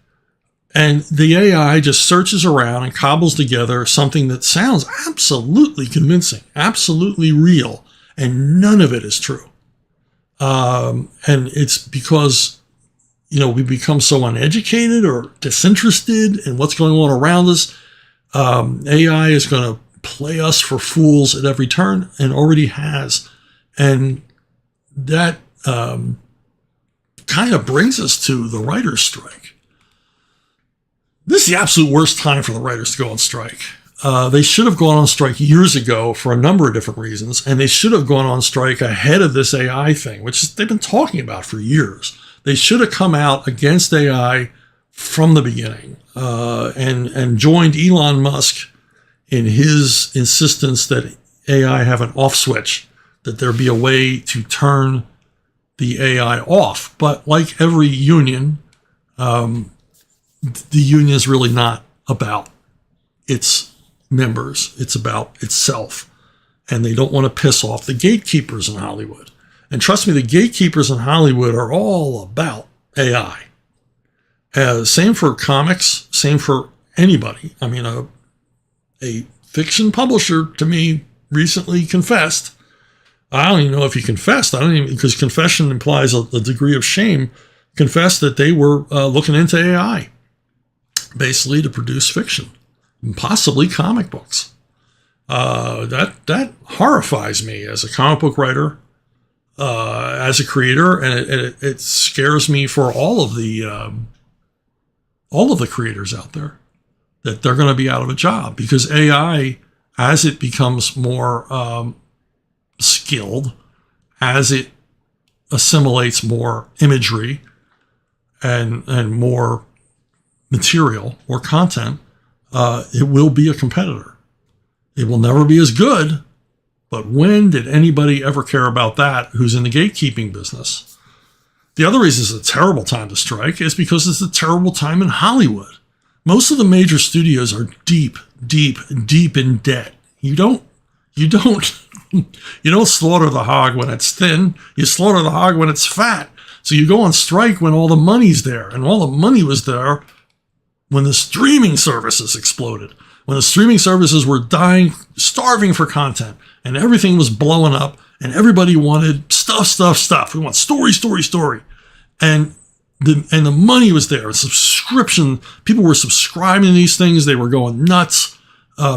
and the AI just searches around and cobbles together something that sounds absolutely convincing, absolutely real, and none of it is true. And it's because, we become so uneducated or disinterested in what's going on around us. AI is going to play us for fools at every turn and already has. And that kind of brings us to the writer's strike. This is the absolute worst time for the writers to go on strike. They should have gone on strike years ago for a number of different reasons, and they should have gone on strike ahead of this AI thing, which they've been talking about for years. They should have come out against AI from the beginning, and joined Elon Musk in his insistence that AI have an off switch, that there be a way to turn the AI off. But like every union, the union is really not about its members. It's about itself. And they don't want to piss off the gatekeepers in Hollywood. And trust me, the gatekeepers in Hollywood are all about AI. Same for comics, same for anybody. I mean, a fiction publisher to me recently confessed. I don't even know if he confessed. Because confession implies a degree of shame. Confessed that they were looking into AI, basically to produce fiction, and possibly comic books. That horrifies me as a comic book writer, as a creator, and it scares me for all of the creators out there, that they're going to be out of a job because AI, as it becomes more skilled, as it assimilates more imagery and more material or content, it will be a competitor. It will never be as good, but when did anybody ever care about that who's in the gatekeeping business? The other reason it's a terrible time to strike is because it's a terrible time in Hollywood. Most of the major studios are deep, deep, deep in debt. You don't slaughter the hog when it's thin. You slaughter the hog when it's fat. So you go on strike when all the money's there, and all the money was there when the streaming services exploded, when the streaming services were dying, starving for content, and everything was blowing up, and everybody wanted stuff. We want story. And the money was there. A subscription. People were subscribing to these things. They were going nuts.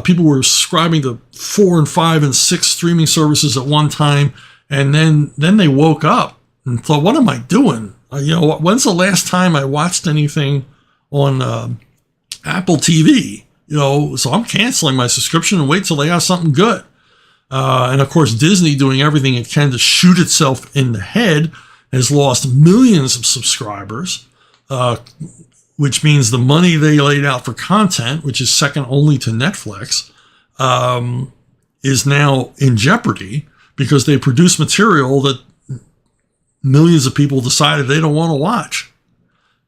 People were subscribing to 4 and 5 and 6 streaming services at one time. And then they woke up and thought, what am I doing? When's the last time I watched anything on Apple TV? So I'm canceling my subscription and wait till they have something good. And of course, Disney, doing everything it can to shoot itself in the head, has lost millions of subscribers, which means the money they laid out for content, which is second only to Netflix, is now in jeopardy because they produce material that millions of people decided they don't want to watch.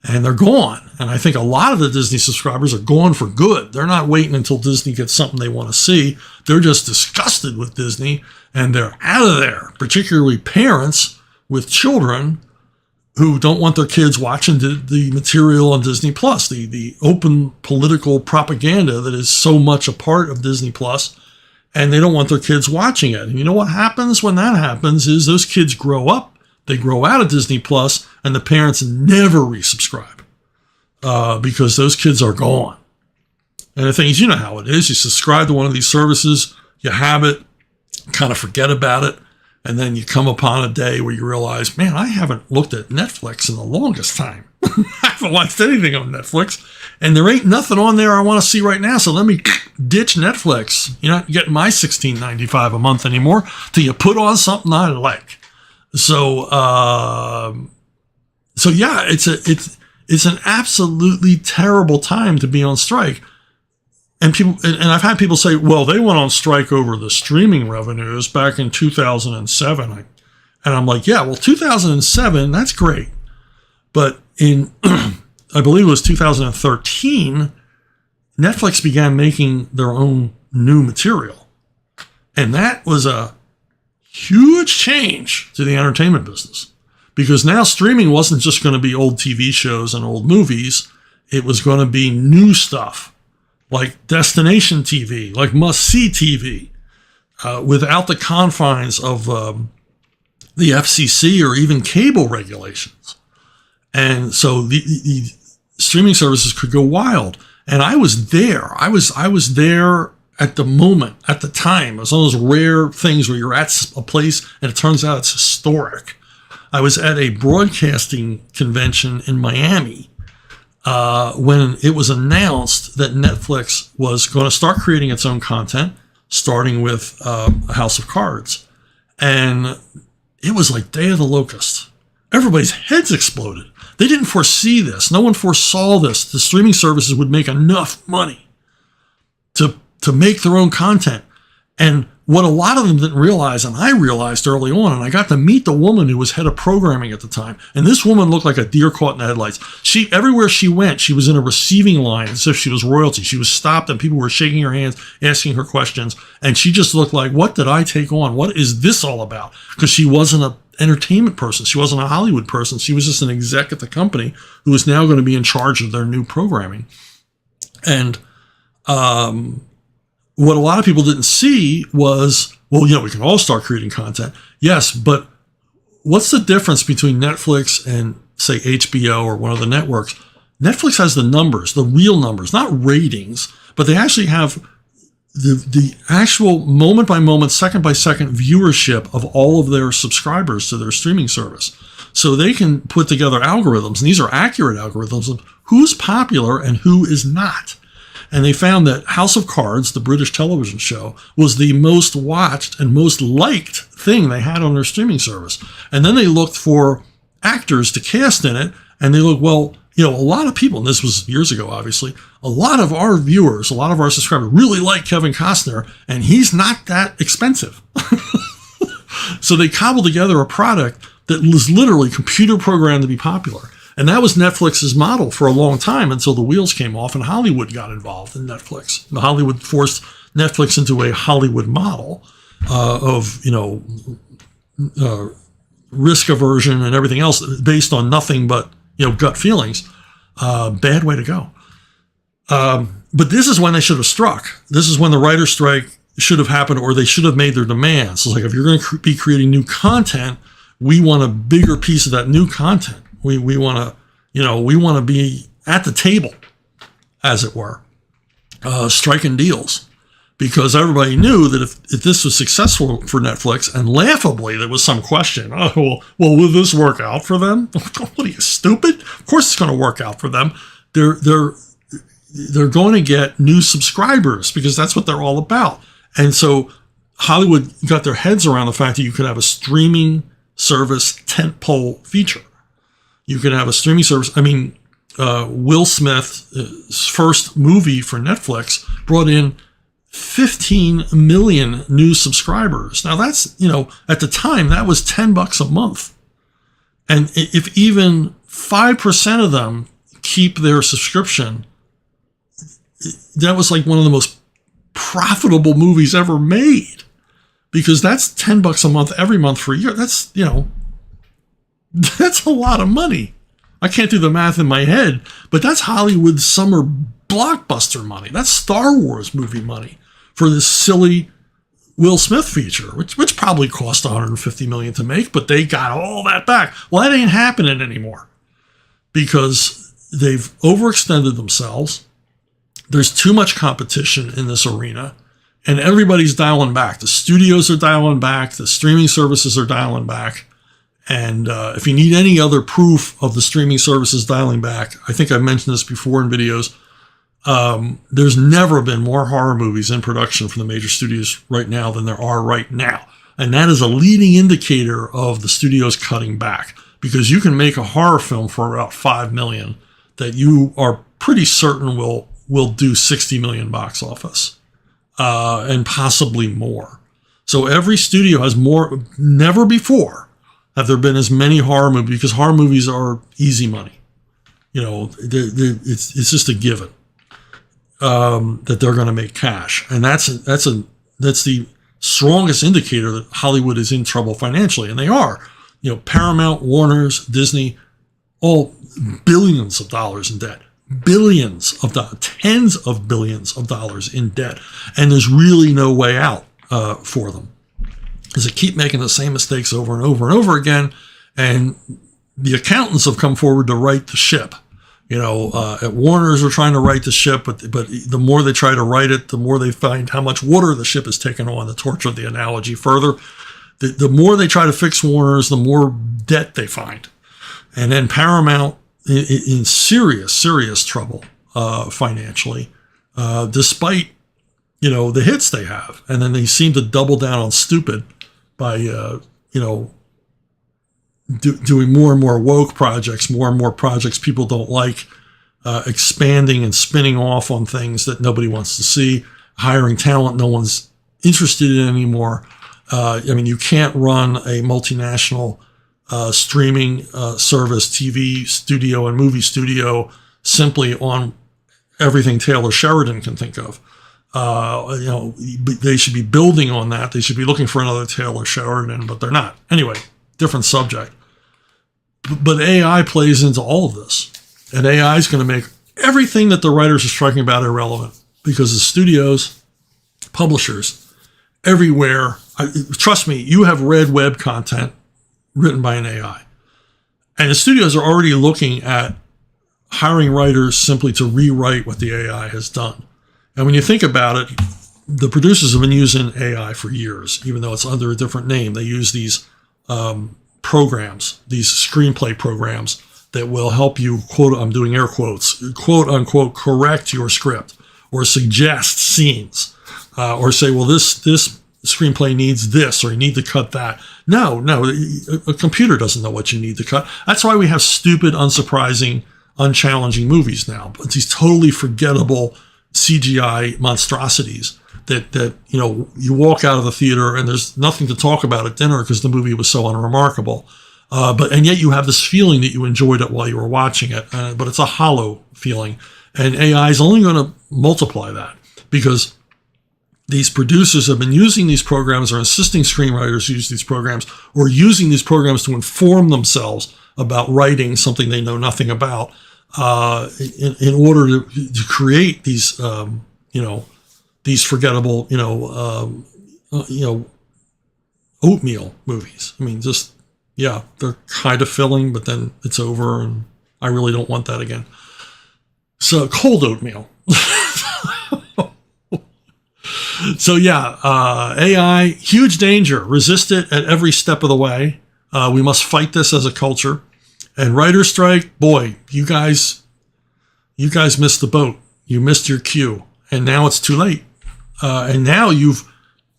And they're gone. And I think a lot of the Disney subscribers are gone for good. They're not waiting until Disney gets something they want to see. They're just disgusted with Disney and they're out of there, particularly parents with children who don't want their kids watching the material on Disney Plus, the open political propaganda that is so much a part of Disney Plus, and they don't want their kids watching it. And you know what happens when that happens is those kids grow up, they grow out of Disney Plus, and the parents never resubscribe because those kids are gone. And the thing is, you know how it is. You subscribe to one of these services, you have it, kind of forget about it, and then you come upon a day where you realize, man, I haven't looked at Netflix in the longest time. I haven't watched anything on Netflix, and there ain't nothing on there I want to see right now, so let me ditch Netflix. You're not getting my $16.95 a month anymore till you put on something I like. So yeah, it's an absolutely terrible time to be on strike. And I've had people say, well, they went on strike over the streaming revenues back in 2007. And I'm like, yeah, well, 2007, that's great. But in, I believe it was 2013, Netflix began making their own new material. And that was a huge change to the entertainment business. Because now streaming wasn't just going to be old TV shows and old movies. It was going to be new stuff, like destination TV, like must-see TV, without the confines of the FCC or even cable regulations. And so the streaming services could go wild. And I was there. I was there at the moment, at the time. It was one of those rare things where you're at a place and it turns out it's historic. I was at a broadcasting convention in Miami when it was announced that Netflix was going to start creating its own content, starting with House of Cards. And it was like Day of the Locust. Everybody's heads exploded. They didn't foresee this. No one foresaw this. The streaming services would make enough money to make their own content. And what a lot of them didn't realize, and I realized early on, and I got to meet the woman who was head of programming at the time. And this woman looked like a deer caught in the headlights. Everywhere she went, she was in a receiving line as if she was royalty. She was stopped and people were shaking her hands, asking her questions. And she just looked like, what did I take on? What is this all about? Because she wasn't an entertainment person. She wasn't a Hollywood person. She was just an exec at the company who was now going to be in charge of their new programming. And, what a lot of people didn't see was, well, we can all start creating content. Yes, but what's the difference between Netflix and, say, HBO or one of the networks? Netflix has the numbers, the real numbers, not ratings, but they actually have the actual moment-by-moment, second-by-second viewership of all of their subscribers to their streaming service. So they can put together algorithms, and these are accurate algorithms of who's popular and who is not. And they found that House of Cards, the British television show, was the most watched and most liked thing they had on their streaming service. And then they looked for actors to cast in it. And they looked, well, a lot of people, and this was years ago, obviously, a lot of our viewers, a lot of our subscribers really like Kevin Costner, and he's not that expensive. So they cobbled together a product that was literally computer programmed to be popular. And that was Netflix's model for a long time until the wheels came off and Hollywood got involved in Netflix. Hollywood forced Netflix into a Hollywood model of, risk aversion and everything else based on nothing but, gut feelings. Bad way to go. But this is when they should have struck. This is when the writer's strike should have happened, or they should have made their demands. So it's like, if you're going to be creating new content, we want a bigger piece of that new content. We want to be at the table, as it were, striking deals, because everybody knew that if this was successful for Netflix, and laughably there was some question, well, will this work out for them? What are you, stupid? Of course it's going to work out for them. They're going to get new subscribers because that's what they're all about. And so Hollywood got their heads around the fact that you could have a streaming service tentpole feature. You could have a streaming service. I mean, Will Smith's first movie for Netflix brought in 15 million new subscribers. Now that's, at the time, that was $10 a month. And if even 5% of them keep their subscription, that was like one of the most profitable movies ever made, because that's $10 a month every month for a year. That's, that's a lot of money. I can't do the math in my head, but that's Hollywood's summer blockbuster money. That's Star Wars movie money for this silly Will Smith feature, which probably cost $150 million to make, but they got all that back. Well, that ain't happening anymore because they've overextended themselves. There's too much competition in this arena, and everybody's dialing back. The studios are dialing back. The streaming services are dialing back. And if you need any other proof of the streaming services dialing back, I think I've mentioned this before in videos. There's never been more horror movies in production from the major studios right now than there are right now. And that is a leading indicator of the studios cutting back, because you can make a horror film for about $5 million that you are pretty certain will do $60 million box office, and possibly more. So every studio has more. Never before have there been as many horror movies, because horror movies are easy money. It's just a given that they're going to make cash, and that's the strongest indicator that Hollywood is in trouble financially, and they are. Paramount, Warner's, Disney, all billions of dollars in debt. Billions of dollars, tens of billions of dollars in debt, and there's really no way out for them. Is they keep making the same mistakes over and over and over again, and the accountants have come forward to right the ship. At Warner's are trying to right the ship, but the more they try to right it, the more they find how much water the ship has taken on. To torture the analogy further, the more they try to fix Warner's, the more debt they find, and then Paramount in serious trouble financially, despite the hits they have, and then they seem to double down on stupid by doing more and more woke projects, more and more projects people don't like, expanding and spinning off on things that nobody wants to see, hiring talent no one's interested in anymore. You can't run a multinational streaming service, TV studio and movie studio simply on everything Taylor Sheridan can think of. They should be building on that. They should be looking for another Taylor Sheridan, but they're not. Anyway, different subject. But AI plays into all of this. And AI is going to make everything that the writers are striking about irrelevant, because the studios, publishers, everywhere, trust me, you have read web content written by an AI. And the studios are already looking at hiring writers simply to rewrite what the AI has done. And when you think about it, the producers have been using AI for years, even though it's under a different name. They use these programs, these screenplay programs that will help you, quote, I'm doing air quotes, quote unquote, correct your script or suggest scenes or say, well, this screenplay needs this, or you need to cut that. No, a computer doesn't know what you need to cut. That's why we have stupid, unsurprising, unchallenging movies now. But these totally forgettable CGI monstrosities that you walk out of the theater and there's nothing to talk about at dinner because the movie was so unremarkable. And yet you have this feeling that you enjoyed it while you were watching it, but it's a hollow feeling. And AI is only going to multiply that, because these producers have been using these programs, or insisting screenwriters use these programs, or using these programs to inform themselves about writing something they know nothing about, in order to create these, these forgettable, oatmeal movies. They're kind of filling, but then it's over, and I really don't want that again. So cold oatmeal. So AI, huge danger. Resist it at every step of the way. We must fight this as a culture. And writer's strike, boy, you guys missed the boat. You missed your cue, and now it's too late. And now you've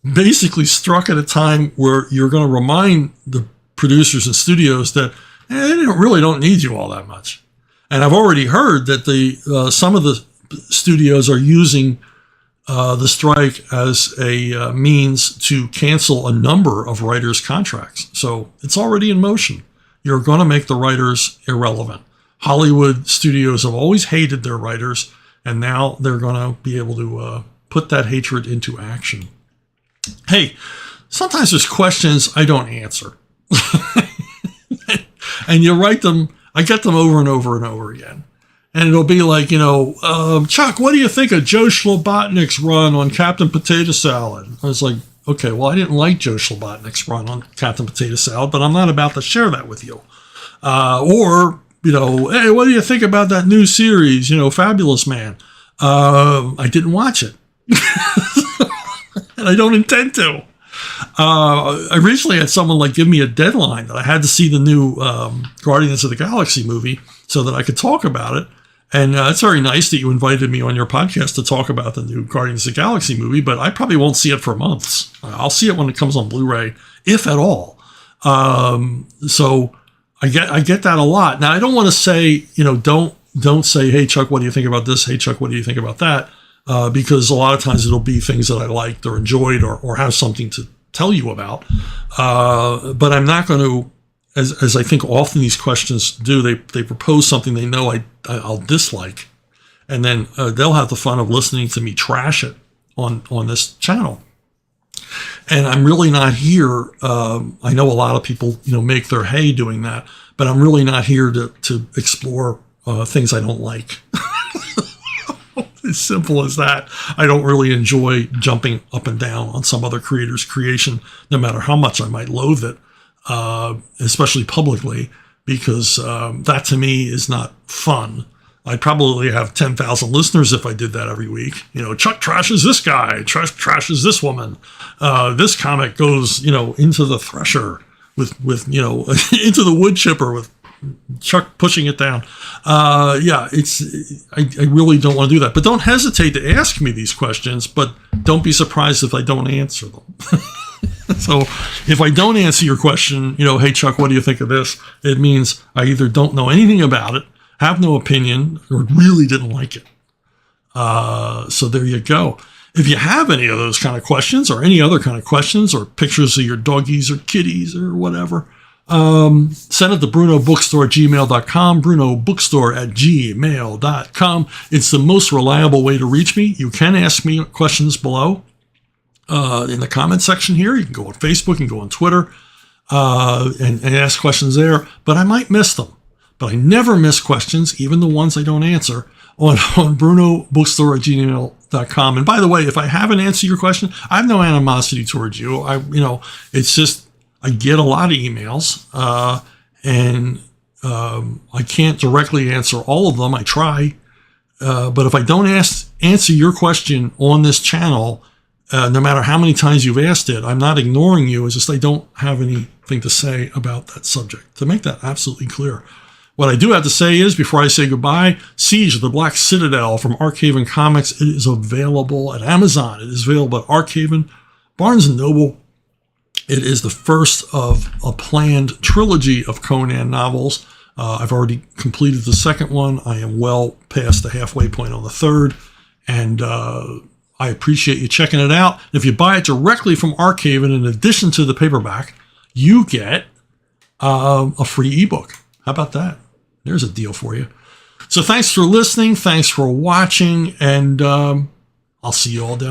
basically struck at a time where you're going to remind the producers and studios that they really don't need you all that much. And I've already heard that some of the studios are using the strike as a means to cancel a number of writers' contracts. So it's already in motion. You're going to make the writers irrelevant. Hollywood studios have always hated their writers, and now they're going to be able to put that hatred into action. Hey, sometimes there's questions I don't answer. And you write them, I get them over and over and over again. And it'll be like, Chuck, what do you think of Joe Slobotnik's run on Captain Potato Salad? I was like, okay, well, I didn't like Joe Slobotnik's run on Captain Potato Salad, but I'm not about to share that with you. Hey, what do you think about that new series, Fabulous Man? I didn't watch it. And I don't intend to. I recently had someone give me a deadline that I had to see the new Guardians of the Galaxy movie so that I could talk about it. And it's very nice that you invited me on your podcast to talk about the new Guardians of the Galaxy movie, but I probably won't see it for months. I'll see it when it comes on Blu-ray, if at all. So I get that a lot. Now, I don't want to say, don't say, hey, Chuck, what do you think about this? Hey, Chuck, what do you think about that? Because a lot of times it'll be things that I liked or enjoyed or have something to tell you about. But I'm not going to, as I think often these questions do, they propose something they know I'll dislike, and then they'll have the fun of listening to me trash it on this channel. And I'm really not here. I know a lot of people, make their hay doing that, but I'm really not here to explore things I don't like. As simple as that. I don't really enjoy jumping up and down on some other creator's creation, no matter how much I might loathe it, especially publicly, because that to me is not fun. I'd probably have 10,000 listeners if I did that every week. Chuck trashes this guy, Chuck trashes this woman. This comic goes, into the thresher with into the wood chipper with Chuck pushing it down. I really don't want to do that. But don't hesitate to ask me these questions, but don't be surprised if I don't answer them. So if I don't answer your question, hey, Chuck, what do you think of this? It means I either don't know anything about it, have no opinion, or really didn't like it. So there you go. If you have any of those kind of questions or any other kind of questions or pictures of your doggies or kitties or whatever, send it to brunobookstore@gmail.com, brunobookstore@gmail.com. It's the most reliable way to reach me. You can ask me questions below in the comment section here. You can go on Facebook, you can go on Twitter, and ask questions there, but I might miss them. But I never miss questions, even the ones I don't answer, on brunobookstore@gmail.com. And by the way, if I haven't answered your question, I have no animosity towards you. It's just I get a lot of emails, and I can't directly answer all of them. I try, but if I don't answer your question on this channel, no matter how many times you've asked it, I'm not ignoring you. It's just I don't have anything to say about that subject. To make that absolutely clear. What I do have to say is, before I say goodbye, Siege of the Black Citadel from Arkhaven Comics. It is available at Amazon. It is available at Arkhaven, Barnes & Noble. It is the first of a planned trilogy of Conan novels. I've already completed the second one. I am well past the halfway point on the third. And I appreciate you checking it out. If you buy it directly from Arkhaven, in addition to the paperback, you get a free ebook. How about that? There's a deal for you. So thanks for listening. Thanks for watching. And I'll see you all down